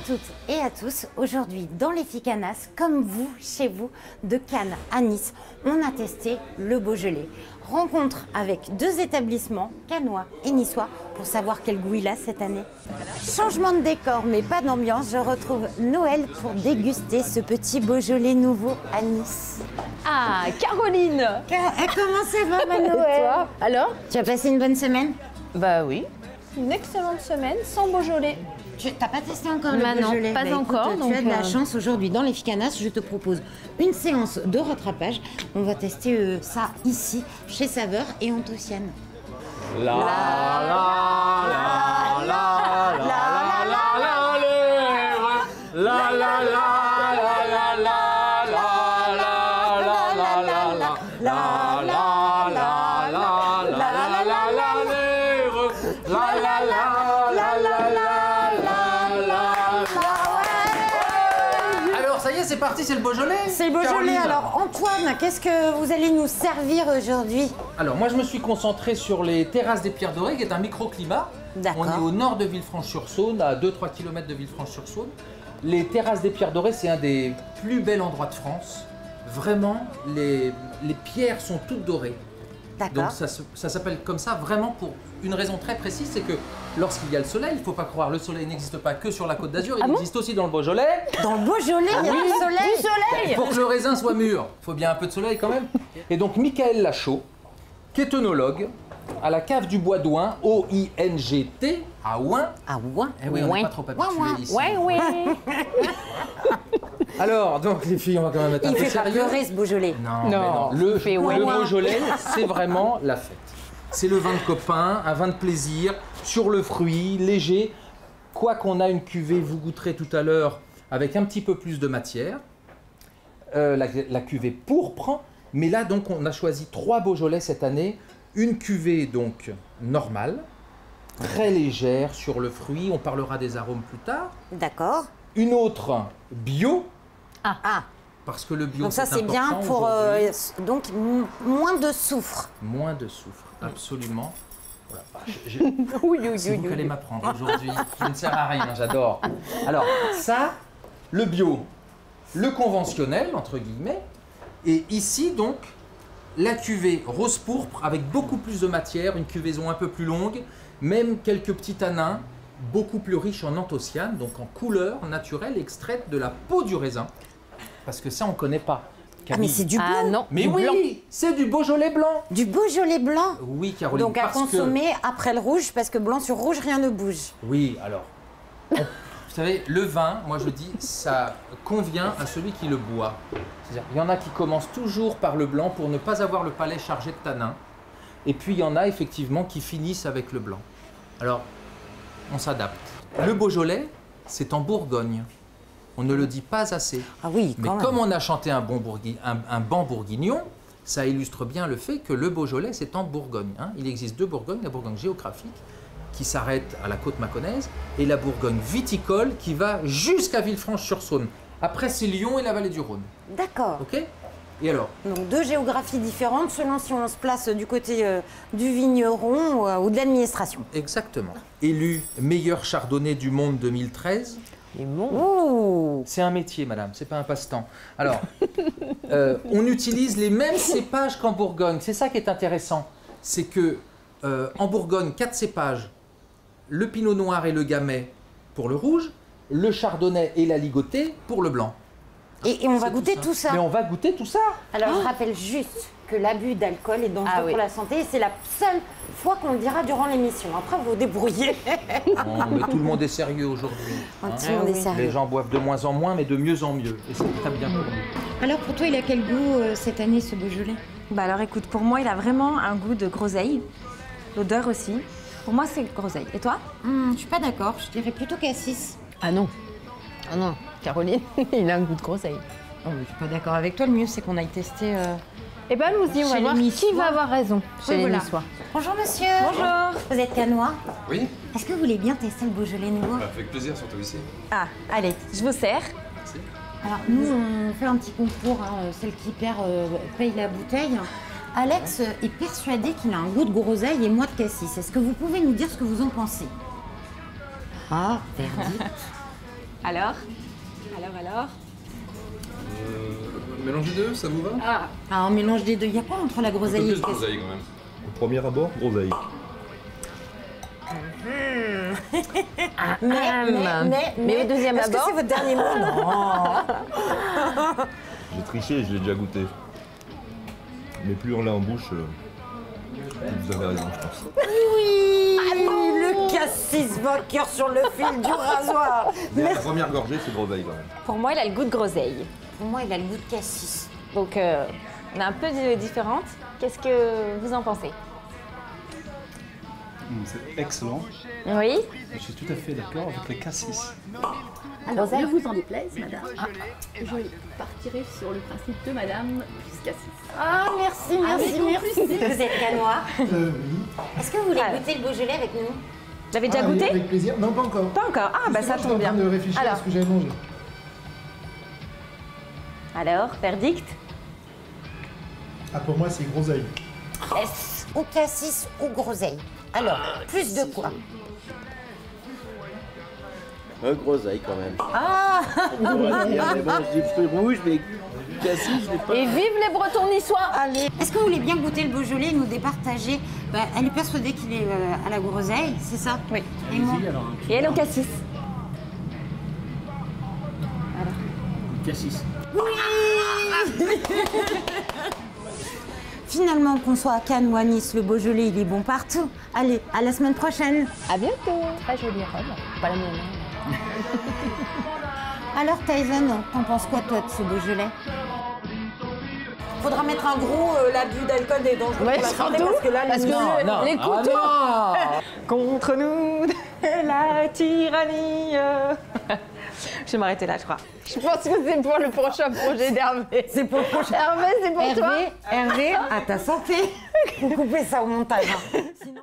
toutes et à tous. Aujourd'hui, dans les Ficanas, comme vous, chez vous, de Cannes à Nice, on a testé le Beaujolais. Rencontre avec deux établissements, cannois et niçois, pour savoir quel goût il a cette année. Changement de décor, mais pas d'ambiance. Je retrouve Noël pour déguster ce petit Beaujolais nouveau à Nice. Ah, Caroline! Comment ça va, ma Noël? Toi, alors? Tu as passé une bonne semaine? Bah oui. Une excellente semaine sans Beaujolais. Tu n'as pas testé encore le Bah Beaujolais? non, pas Bah, encore. Écoute, donc tu as de la chance aujourd'hui dans les Ficanas. Je te propose une séance de rattrapage. On va tester ça ici, chez Saveur et Antociane. Alors ça y est, c'est parti, c'est le Beaujolais. C'est le Beaujolais. Caroline. Alors Antoine, qu'est-ce que vous allez nous servir aujourd'hui? Alors moi je me suis concentré sur les terrasses des Pierres Dorées, qui est un microclimat. D'accord. On est au nord de Villefranche-sur-Saône, à 2-3 km de Villefranche-sur-Saône. Les terrasses des Pierres Dorées, c'est un des plus bels endroits de France. Vraiment, les pierres sont toutes dorées. D'accord. Donc ça s'appelle comme ça vraiment pour une raison très précise, c'est que lorsqu'il y a le soleil, il ne faut pas croire, le soleil n'existe pas que sur la Côte d'Azur, il existe aussi dans le Beaujolais. Dans le Beaujolais, il y a du soleil. Pour que le raisin soit mûr, il faut bien un peu de soleil quand même. Et donc Michael Lachaud, qui est œnologue, à la cave du Bois d'Ouin, O-I-N-G-T, à Ouin. Ah ouais. Eh oui, on n'est pas trop habitués ici. Ouais. Alors, donc les filles, on va quand même être un Il peu fait pas sérieux. pleurer ce Beaujolais. Non, Non, mais non. il fait Le ouin. Beaujolais, c'est vraiment la fête. C'est le vin de copain, un vin de plaisir, sur le fruit, léger. Quoi qu'on a une cuvée, vous goûterez tout à l'heure, avec un petit peu plus de matière. La cuvée pourpre. Mais là, donc, on a choisi 3 Beaujolais cette année. Une cuvée, donc, normale, très légère sur le fruit. On parlera des arômes plus tard. D'accord. Une autre bio, Ah, parce que le bio, donc ça c'est bien important pour aujourd'hui. donc moins de soufre. Moins de soufre, absolument. Voilà. Oui. C'est vous qui allez m'apprendre aujourd'hui. Je ne sers à rien, j'adore. Alors, ça, le bio, le conventionnel, entre guillemets. Et ici, donc, la cuvée rose pourpre avec beaucoup plus de matière, une cuvaison un peu plus longue, même quelques petits tanins, beaucoup plus riche en anthocyanes, donc en couleur naturelle extraite de la peau du raisin. Parce que ça, on ne connaît pas. Ah mais Camille. c'est du blanc. Ah non. Mais du oui, blanc. c'est du Beaujolais blanc. Du Beaujolais blanc. Oui, Caroline. Donc à parce consommer après le rouge parce que blanc sur rouge rien ne bouge. Oui, alors. Vous savez, le vin, moi je dis, ça convient à celui qui le boit. C'est-à-dire, il y en a qui commencent toujours par le blanc pour ne pas avoir le palais chargé de tanins. Et puis il y en a effectivement qui finissent avec le blanc. Alors, on s'adapte. Le Beaujolais, c'est en Bourgogne. On ne le dit pas assez. Ah oui, Mais quand même. comme on a chanté un banc bourguignon, ça illustre bien le fait que le Beaujolais, c'est en Bourgogne. Hein. Il existe 2 Bourgognes, la Bourgogne géographique, qui s'arrête à la côte mâconnaise, et la Bourgogne viticole, qui va jusqu'à Villefranche-sur-Saône. Après, c'est Lyon et la vallée du Rhône. D'accord. OK? Et alors? Donc 2 géographies différentes selon si on se place du côté du vigneron ou de l'administration. Exactement. Élu meilleur chardonnay du monde 2013. Il est bon. Ouh. C'est un métier, madame, c'est pas un passe-temps. Alors, on utilise les mêmes cépages qu'en Bourgogne. C'est ça qui est intéressant. C'est que en Bourgogne, 4 cépages, le pinot noir et le gamay pour le rouge, le chardonnay et la ligotée pour le blanc. Et on va C'est goûter ça. tout ça. Mais on va goûter tout ça. Alors je rappelle juste que l'abus d'alcool est dangereux Ah oui. pour la santé et c'est la seule fois qu'on le dira durant l'émission. Après vous vous débrouillez. Non, mais tout le monde est sérieux aujourd'hui. hein. Tout le monde est Les sérieux. gens boivent de moins en moins, mais de mieux en mieux. Et c'est très bien pour nous. Alors pour toi il a quel goût cette année ce Beaujolais? Bah alors écoute, pour moi, il a vraiment un goût de groseille. L'odeur aussi. Pour moi, c'est groseille. Et toi? Je suis pas d'accord, je dirais plutôt cassis. Ah non. Ah non. Caroline, il a un goût de groseille. Oh, je suis pas d'accord avec toi, le mieux c'est qu'on aille tester. Eh ben, allons-y, on va Chez voir les qui Niçois. va avoir raison chez les voilà. Niçois. Bonjour monsieur. Bonjour. Vous êtes cannois? Oui, Est-ce que vous voulez bien tester le Beaujolais nouveau? avec plaisir, surtout ici. Ah, allez, je vous sers. Alors nous on fait un petit concours, hein, celle qui perd paye la bouteille. Alex est persuadé qu'il a un goût de groseille et moi de cassis. Est-ce que vous pouvez nous dire ce que vous en pensez? Ah, verdict. Alors Mélange les deux, ça vous va? Ah, on mélange les deux. Il y a quoi entre la groseille et le cassis? groseille quand même. Au premier abord, groseille. Mais au deuxième Est-ce que abord, c'est votre dernier mot? Non. J'ai triché, je l'ai déjà goûté. Mais plus on l'a en bouche, vous avez raison, je pense. Oui, le cassis vainqueur sur le fil du rasoir. Mais la première gorgée, c'est groseille quand même. Pour moi, il a le goût de groseille. Pour moi, il a le goût de cassis. Donc, on est un peu différentes. Qu'est-ce que vous en pensez? C'est excellent. Oui. Je suis tout à fait d'accord avec le cassis. Alors, ne vous en déplaise, madame. Je partirai sur le principe de madame plus cassis. Ah, merci. Vous êtes canois. Oui. Est-ce que vous voulez goûter le Beaujolais avec nous? Vous l'avez déjà goûté? Avec plaisir. Non, pas encore. Pas encore. Ah, bah ça Justement, tombe bien. j'étais en train de réfléchir à ce que j'avais mangé. Alors, verdict? Ah, pour moi, c'est groseille. Yes. Ou cassis ou groseille. Alors, plus de quoi? Groseille quand même. Ah. Mais bon, je dis fruits rouges, mais cassis, je l'ai pas. et vive les Bretons niçois. Allez. Est-ce que vous voulez bien goûter le Beaujolais et nous départager? Elle est persuadée qu'il est à la groseille, c'est ça? Oui. Et moi? Et elle au cassis? Cassis. Finalement, qu'on soit à Cannes ou à Nice, le Beaujolais, il est bon partout. Allez, à la semaine prochaine. À bientôt. Très jolie robe. Pas la mienne. Hein. Alors, Tyson, t'en penses quoi, toi, de ce Beaujolais? Faudra mettre un gros l'abus d'alcool est dangereux Ouais, pour la santé, surtout, parce que là, parce que Non, les couteaux. Ah, Contre nous, la tyrannie. Je vais m'arrêter là, je crois. Je pense que c'est pour le prochain projet d'Hervé. c'est pour le prochain. Hervé, c'est pour toi. Hervé, à ta santé. Vous coupez ça au montage. Hein. Sinon-